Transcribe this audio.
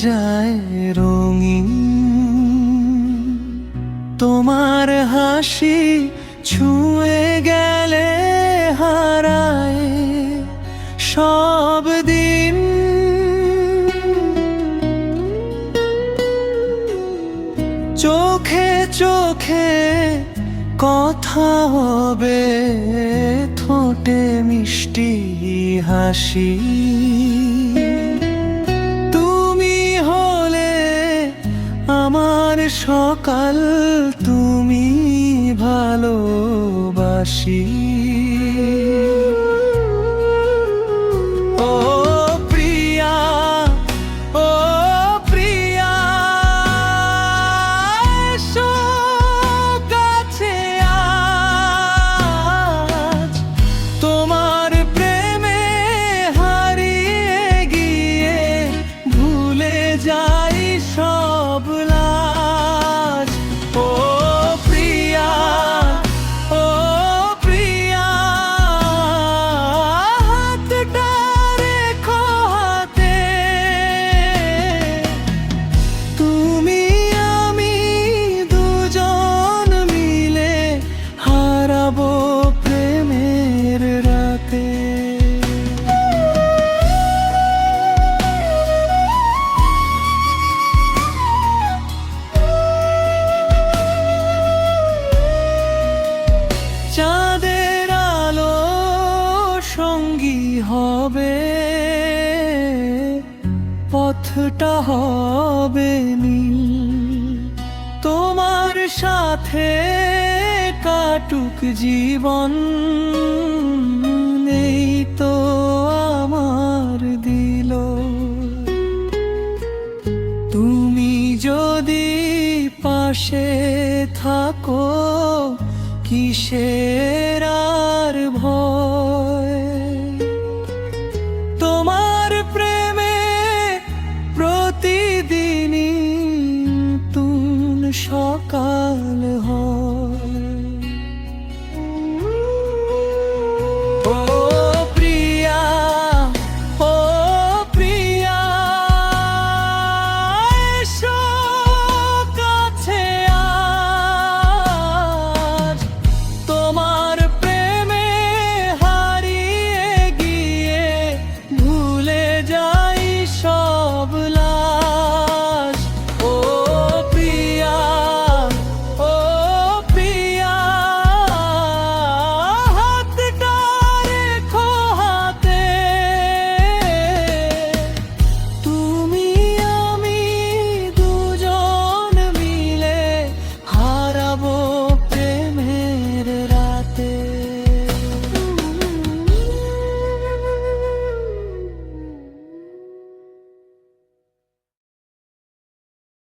যায় রঙিন। তোমার হাসি ছুঁয়ে গেলে হারায় সব দিন। চোখে চোখে কথা হবে, ঠোঁটে মিষ্টি হাসি। তুমি হলে আমার সকাল, তুমি ভালোবাসি। ও প্রিয়া, ও প্রিয়া, এসো কাছে আজ। তোমার প্রেমে হারিয়ে গিয়ে ভুলে যাই সব লাজ। ও প্রিয়া, ও প্রিয়া, হাতটা রেখো হাতে। তুমি আমি দুজন মিলে হারাবো প্রেমের রাতে। চাঁদের আলো সঙ্গী হবে, পথটা হবে নীল। তোমার সাথে কাটুক জীবন, নেই তো আমার দিল। তুমি যদি পাশে থাকো, কিসে